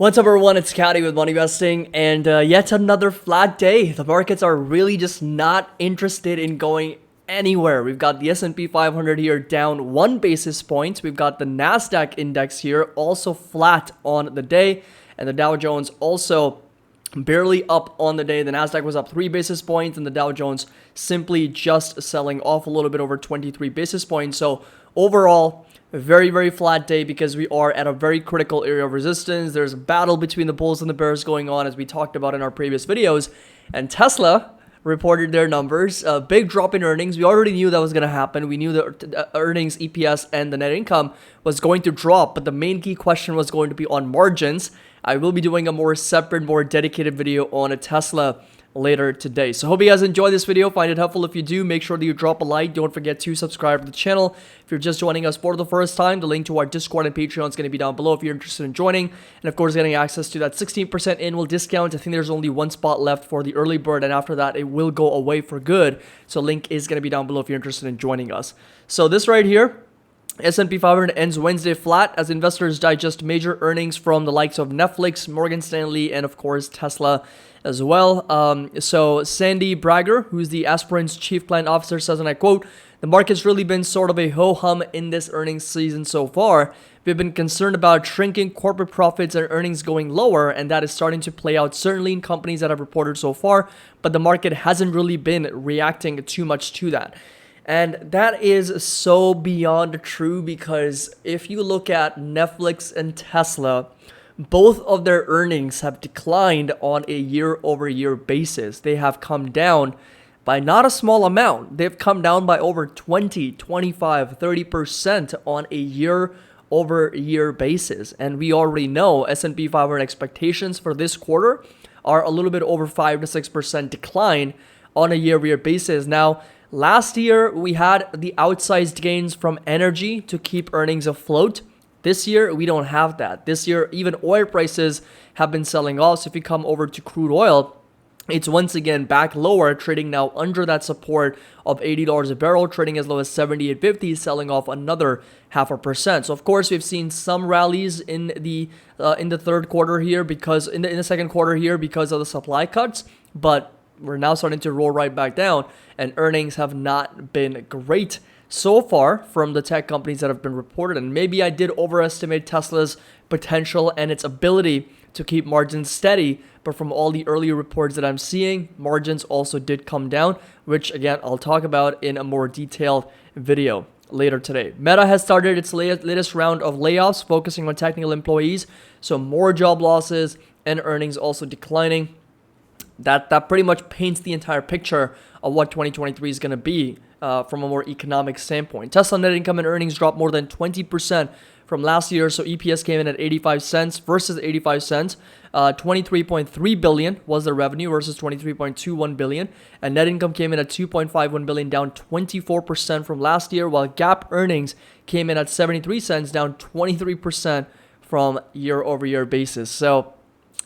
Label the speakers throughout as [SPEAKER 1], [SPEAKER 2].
[SPEAKER 1] What's up, everyone? It's Caddy with Money Investing, and yet another flat day. The markets are really just not interested in going anywhere. We've got the S&P 500 here down 1 basis point. We've got the Nasdaq index here also flat on the day, and the Dow Jones also barely up on the day. The Nasdaq was up 3 basis points, and the Dow Jones simply just selling off a little bit over 23 basis points. So overall, a very, very flat day because we are at a very critical area of resistance. There's a battle between the bulls and the bears going on, as we talked about in our previous videos. And Tesla reported their numbers. A big drop in earnings. We already knew that was going to happen. We knew the earnings, EPS, and the net income was going to drop. But the main key question was going to be on margins. I will be doing a more separate, more dedicated video on a Tesla later today. So hope you guys enjoy this video. Find it helpful. If you do, make sure that you drop a like. Don't forget to subscribe to the channel. If you're just joining us for the first time, the link to our Discord and Patreon is going to be down below if you're interested in joining. And of course, getting access to that 16% annual discount. I think there's only one spot left for the early bird, and after that, it will go away for good. So link is going to be down below if you're interested in joining us. So this right here, S&P 500 ends Wednesday flat as investors digest major earnings from the likes of Netflix, Morgan Stanley, and of course Tesla as well. So Sandy Bragger, who's the Aspirant's chief client officer, says, and I quote, "The market's really been sort of a ho-hum in this earnings season so far. We've been concerned about shrinking corporate profits and earnings going lower, and that is starting to play out certainly in companies that have reported so far, but the market hasn't really been reacting too much to that." And that is so beyond true, because if you look at Netflix and Tesla, both of their earnings have declined on a year-over-year basis. They have come down by not a small amount. They've come down by over 20, 25, 30% on a year-over-year basis. And we already know S&P 500 expectations for this quarter are a little bit over 5 to 6% decline on a year-over-year basis. Now, last year, we had the outsized gains from energy to keep earnings afloat. This year, we don't have that. This year, even oil prices have been selling off. So if you come over to crude oil, it's once again back lower, trading now under that support of $80 a barrel, trading as low as 78.50, selling off another 0.5%. So of course, we've seen some rallies in the third quarter here because in the second quarter here because of the supply cuts, but we're now starting to roll right back down, and earnings have not been great so far from the tech companies that have been reported. And maybe I did overestimate Tesla's potential and its ability to keep margins steady, but from all the earlier reports that I'm seeing, margins also did come down, which again, I'll talk about in a more detailed video later today. Meta has started its latest round of layoffs, focusing on technical employees, so more job losses and earnings also declining. That pretty much paints the entire picture of what 2023 is going to be from a more economic standpoint. Tesla net income and earnings dropped more than 20% from last year, so EPS came in at 85 cents versus 85 cents. 23.3 billion was the revenue versus 23.21 billion, and net income came in at 2.51 billion, down 24% from last year, while GAAP earnings came in at 73 cents, down 23% from year-over-year basis. So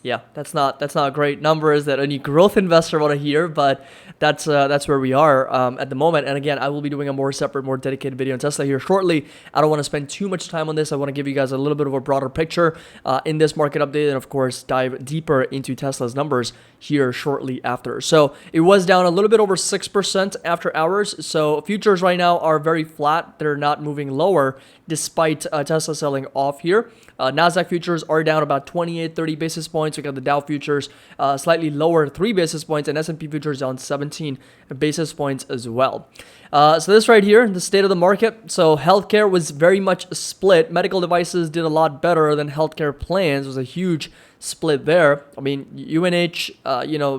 [SPEAKER 1] yeah, that's not great numbers that any growth investor want to hear, but that's where we are at the moment. And again, I will be doing a more separate, more dedicated video on Tesla here shortly. I don't want to spend too much time on this. I want to give you guys a little bit of a broader picture in this market update, and of course, dive deeper into Tesla's numbers here shortly after. So it was down a little bit over 6% after hours. So futures right now are very flat. They're not moving lower despite Tesla selling off here. Nasdaq futures are down about 28, 30 basis points. We got the Dow futures slightly lower, 3 basis points, and S&P futures down 17 basis points as well. So this right here, the state of the market. So healthcare was very much split. Medical devices did a lot better than healthcare plans. It was a huge split there. I mean, UNH,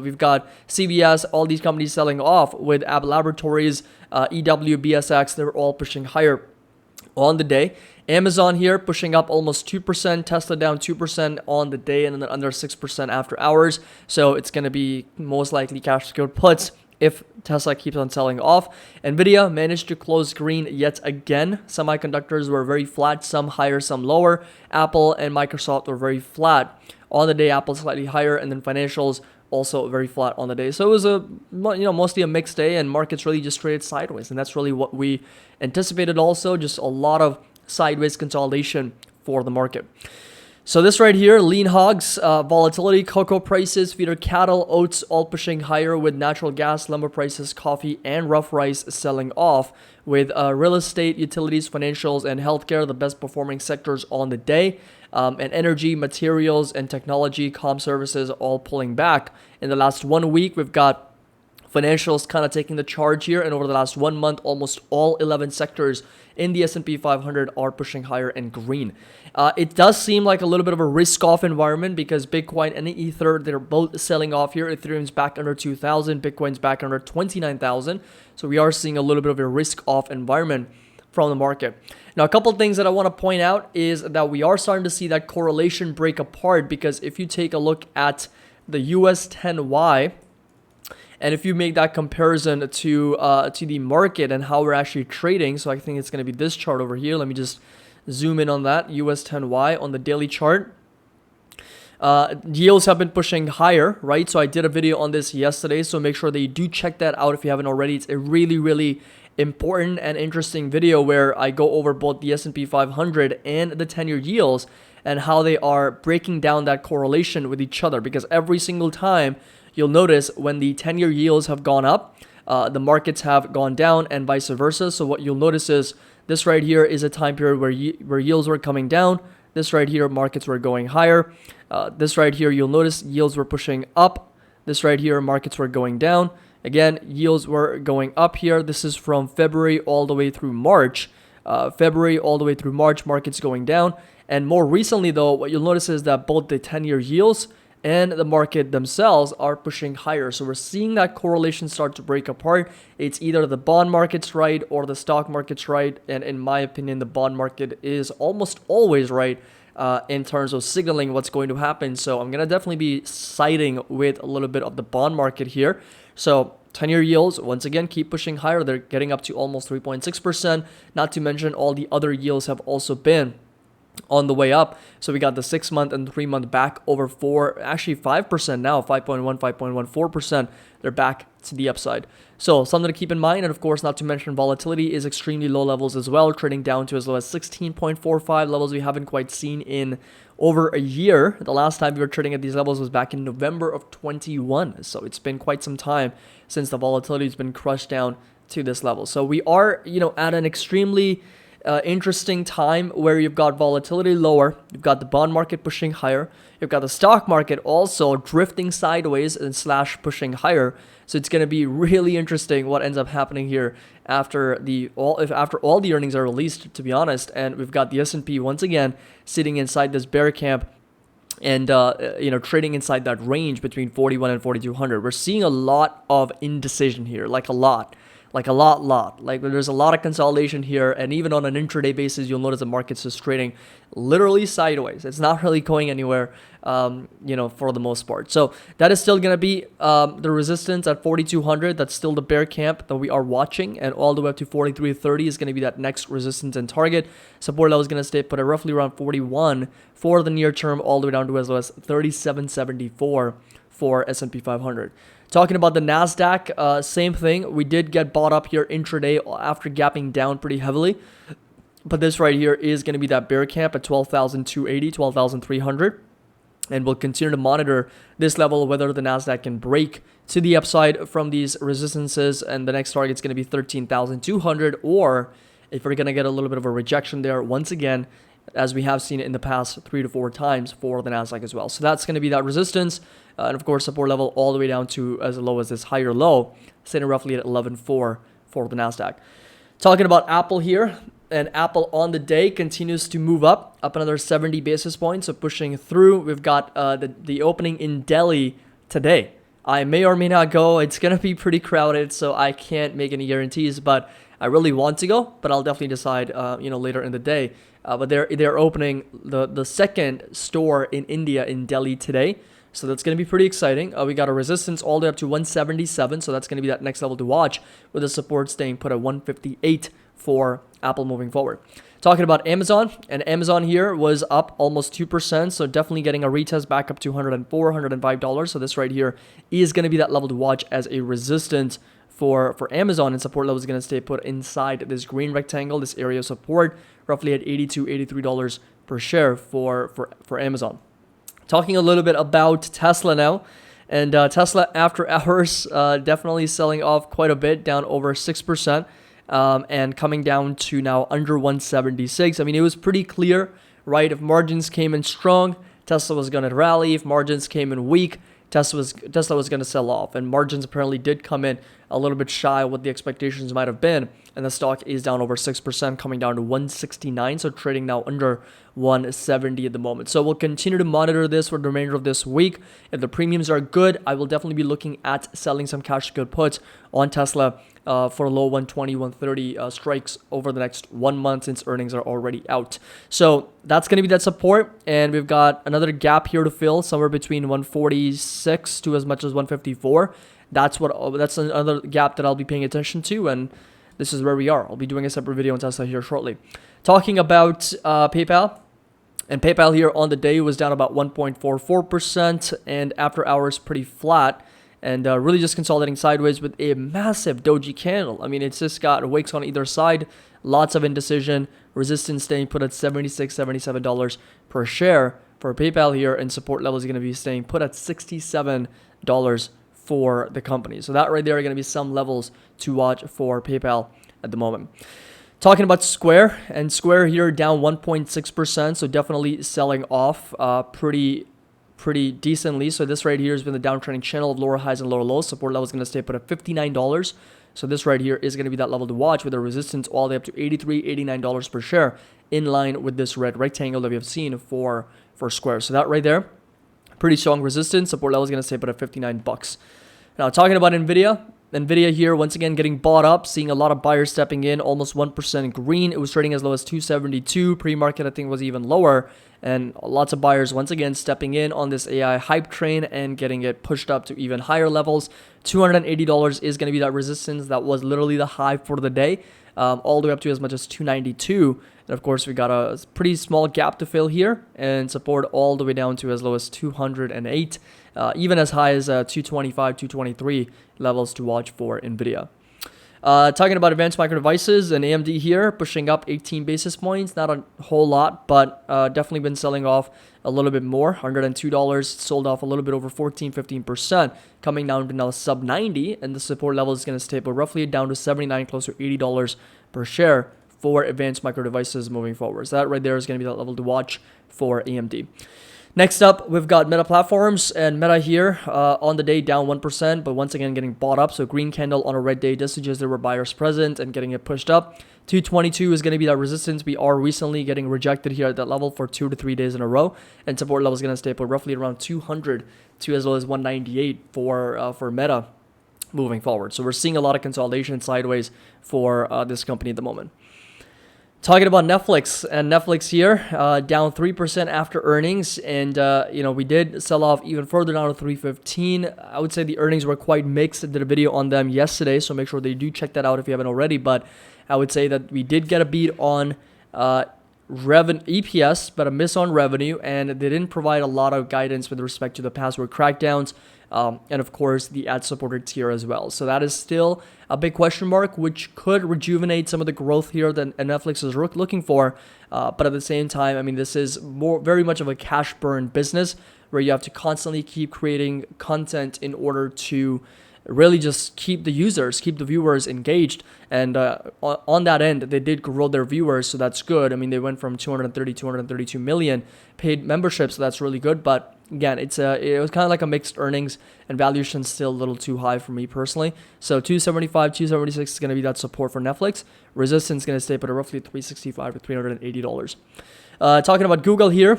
[SPEAKER 1] we've got CVS, all these companies selling off, with Abbott Laboratories, EW, BSX, they're all pushing higher on the day. Amazon here pushing up almost 2%, Tesla down 2% on the day, and then under 6% after hours. So it's going to be most likely cash secured puts if Tesla keeps on selling off. Nvidia managed to close green yet again. Semiconductors were very flat, some higher, some lower. Apple and Microsoft were very flat. On the day, Apple slightly higher, and then financials also very flat on the day. So it was mostly a mixed day, and markets really just traded sideways, and that's really what we anticipated also, just a lot of sideways consolidation for the market. So this right here, lean hogs, volatility, cocoa prices, feeder cattle, oats all pushing higher with natural gas, lumber prices, coffee, and rough rice selling off with real estate, utilities, financials, and healthcare, the best performing sectors on the day. And energy, materials, and technology, comm services all pulling back. In the last 1 week, we've got financials kind of taking the charge here, and over the last 1 month, almost all 11 sectors in the S&P 500 are pushing higher in green. It does seem like a little bit of a risk-off environment because Bitcoin and the Ether, they're both selling off here. Ethereum's back under 2,000, Bitcoin's back under 29,000. So we are seeing a little bit of a risk-off environment from the market. Now, a couple of things that I want to point out is that we are starting to see that correlation break apart, because if you take a look at the US 10Y, and if you make that comparison to the market and how we're actually trading, so I think it's going to be this chart over here. Let me just zoom in on that, US 10Y on the daily chart. Yields have been pushing higher, right? So I did a video on this yesterday, so make sure that you do check that out if you haven't already. It's a really, really important and interesting video where I go over both the S&P 500 and the 10-year yields and how they are breaking down that correlation with each other, because every single time you'll notice when the 10-year yields have gone up, the markets have gone down and vice versa. So what you'll notice is this right here is a time period where yields were coming down. This right here, markets were going higher. This right here, you'll notice yields were pushing up. This right here, markets were going down. Again, yields were going up here. This is from February all the way through March. February all the way through March, markets going down. And more recently, though, what you'll notice is that both the 10-year yields and the market themselves are pushing higher. So we're seeing that correlation start to break apart. It's either the bond market's right or the stock market's right. And in my opinion, the bond market is almost always right in terms of signaling what's going to happen. So I'm going to definitely be siding with a little bit of the bond market here. So 10-year yields, once again, keep pushing higher. They're getting up to almost 3.6%. Not to mention all the other yields have also been on the way up. So we got the 6-month and 3-month back over 5% now, 5.1, 5.14%. They're back to the upside. So something to keep in mind. And of course, not to mention volatility is extremely low levels as well, trading down to as low as 16.45, levels we haven't quite seen in over a year. The last time we were trading at these levels was back in November of 21. So it's been quite some time since the volatility has been crushed down to this level. So we are, at an extremely interesting time where you've got volatility lower, you've got the bond market pushing higher, you've got the stock market also drifting sideways and / pushing higher. So it's going to be really interesting what ends up happening here after all the earnings are released, to be honest. And we've got the S&P once again sitting inside this bear camp and trading inside that range between 41 and 4200. We're seeing a lot of indecision here, like a lot. Like there's a lot of consolidation here, and even on an intraday basis, you'll notice the market's just trading literally sideways. It's not really going anywhere, for the most part. So that is still going to be the resistance at 4,200. That's still the bear camp that we are watching, and all the way up to 4,330 is going to be that next resistance and target. Support level is going to stay put at roughly around 41 for the near term, all the way down to as low as 3774 for S&P 500. Talking about the NASDAQ, same thing. We did get bought up here intraday after gapping down pretty heavily. But this right here is going to be that bear camp at 12,280, 12,300. And we'll continue to monitor this level, whether the NASDAQ can break to the upside from these resistances. And the next target is going to be 13,200. Or if we're going to get a little bit of a rejection there once again, as we have seen in the past 3 to 4 times for the NASDAQ as well. So that's going to be that resistance. And of course, support level all the way down to as low as this higher low, sitting roughly at 11.4 for the NASDAQ. Talking about Apple here, and Apple on the day continues to move up another 70 basis points. So pushing through, we've got the opening in Delhi today. I may or may not go. It's going to be pretty crowded, so I can't make any guarantees, but I really want to go, but I'll definitely decide, later in the day. But they're opening the second store in India in Delhi today. So that's going to be pretty exciting. We got a resistance all the way up to 177. So that's going to be that next level to watch, with the support staying put at 158 for Apple moving forward. Talking about Amazon, and Amazon here was up almost 2%. So definitely getting a retest back up to $104, $105. So this right here is going to be that level to watch as a resistance for Amazon, and support level is going to stay put inside this green rectangle, this area of support, roughly at $82, $83 per share for Amazon. Talking a little bit about Tesla now. And Tesla after hours definitely selling off quite a bit, down over 6%, and coming down to now under 176. I mean, it was pretty clear, right? If margins came in strong, Tesla was going to rally. If margins came in weak, Tesla was going to sell off. And margins apparently did come in a little bit shy of what the expectations might have been. And the stock is down over 6%, coming down to 169. So trading now under 170 at the moment. So we'll continue to monitor this for the remainder of this week. If the premiums are good, I will definitely be looking at selling some cash good puts on Tesla for low 120, 130 strikes over the next 1 month since earnings are already out. So that's going to be that support. And we've got another gap here to fill somewhere between 146 to as much as 154. That's another gap that I'll be paying attention to. And this is where we are. I'll be doing a separate video on Tesla here shortly. Talking about PayPal. And PayPal here on the day was down about 1.44%, and after hours pretty flat, and really just consolidating sideways with a massive doji candle. I mean, it's just got wicks on either side, lots of indecision, resistance staying put at $76, $77 per share for PayPal here, and support levels are going to be staying put at $67 for the company. So that right there are going to be some levels to watch for PayPal at the moment. Talking about Square, and Square here down 1.6%, so definitely selling off pretty decently. So this right here has been the downtrending channel of lower highs and lower lows. Support level is going to stay put at $59. So this right here is going to be that level to watch with a resistance all the way up to $83, $89 per share, in line with this red rectangle that we have seen for Square. So that right there, pretty strong resistance. Support level is going to stay put at $59. Now talking about NVIDIA here, once again, getting bought up, seeing a lot of buyers stepping in, almost 1% green. It was trading as low as 272. Pre-market, I think, was even lower. And lots of buyers, once again, stepping in on this AI hype train and getting it pushed up to even higher levels. $280 is going to be that resistance. That was literally the high for the day, all the way up to as much as 292. And, of course, we got a pretty small gap to fill here, and support all the way down to as low as 208. Even as high as 225, 223 levels to watch for NVIDIA. Talking about Advanced Micro Devices and AMD here, pushing up 18 basis points. Not a whole lot, but definitely been selling off a little bit more. $102, sold off a little bit over 14, 15%, coming down to now sub 90. And the support level is going to stay roughly down to 79, close to $80 per share for Advanced Micro Devices moving forward. So that right there is going to be that level to watch for AMD. Next up, we've got Meta Platforms, and Meta here on the day down 1%, but once again getting bought up. So green candle on a red day just suggests there were buyers present and getting it pushed up. 222 is going to be that resistance. We are recently getting rejected here at that level for 2 to 3 days in a row, and support level is going to stay put roughly around 200 to as low as 198 for Meta moving forward. So we're seeing a lot of consolidation sideways for this company at the moment. Talking about Netflix, and Netflix here down 3% after earnings, and we did sell off even further down to 315. I would say the earnings were quite mixed. I did a video on them yesterday, so make sure that you do check that out if you haven't already. But I would say that we did get a beat on EPS, but a miss on revenue, and they didn't provide a lot of guidance with respect to the password crackdowns. And of course the ad-supported tier as well. So that is still a big question mark, which could rejuvenate some of the growth here that Netflix is looking for. But at the same time, I mean, this is very much of a cash burn business where you have to constantly keep creating content in order to really just keep the viewers engaged. And on that end, they did grow their viewers, so that's good. I mean, they went from 232 million paid memberships, so that's really good. But again, it was kind of like a mixed earnings, and valuation still a little too high for me personally. So 275, 276 is going to be that support for Netflix. Resistance is going to stay at roughly $365 to $380. Talking about Google here.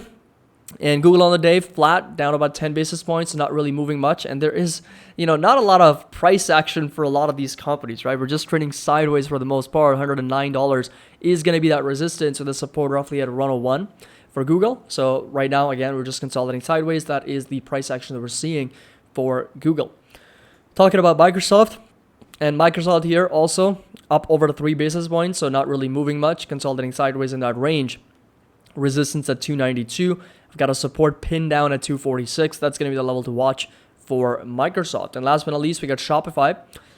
[SPEAKER 1] And Google on the day, flat, down about 10 basis points, not really moving much. And there is, not a lot of price action for a lot of these companies, right? We're just trading sideways for the most part. $109 is going to be that resistance with the support roughly at 101 for Google. So right now, again, we're just consolidating sideways. That is the price action that we're seeing for Google. Talking about Microsoft, and Microsoft here also up over the 3 basis points, so not really moving much, consolidating sideways in that range. Resistance at 292. I've got a support pinned down at 246. That's going to be the level to watch for Microsoft. And last but not least, we got Shopify.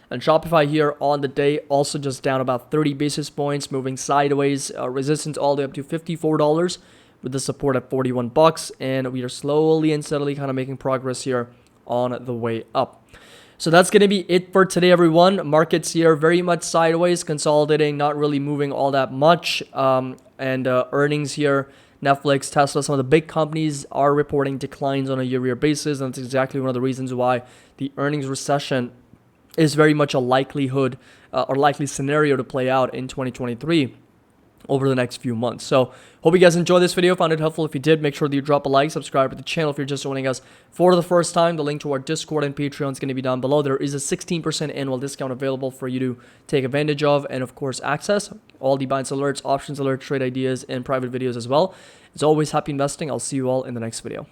[SPEAKER 1] And Shopify here on the day also just down about 30 basis points, moving sideways. Resistance all the way up to $54 with the support at 41 bucks, and we are slowly and steadily kind of making progress here on the way up. So that's going to be it for today, everyone. Markets here very much sideways, consolidating, not really moving all that much. Earnings here, Netflix, Tesla, some of the big companies are reporting declines on a year-to-year basis, and that's exactly one of the reasons why the earnings recession is very much a likelihood or likely scenario to play out in 2023 over the next few months. So hope you guys enjoyed this video, found it helpful. If you did, make sure that you drop a like, subscribe to the channel if you're just joining us for the first time. The link to our Discord and Patreon is going to be down below. There is a 16% annual discount available for you to take advantage of, and of course access all the Binance alerts, options alerts, trade ideas, and private videos as well. As always, happy investing. I'll see you all in the next video.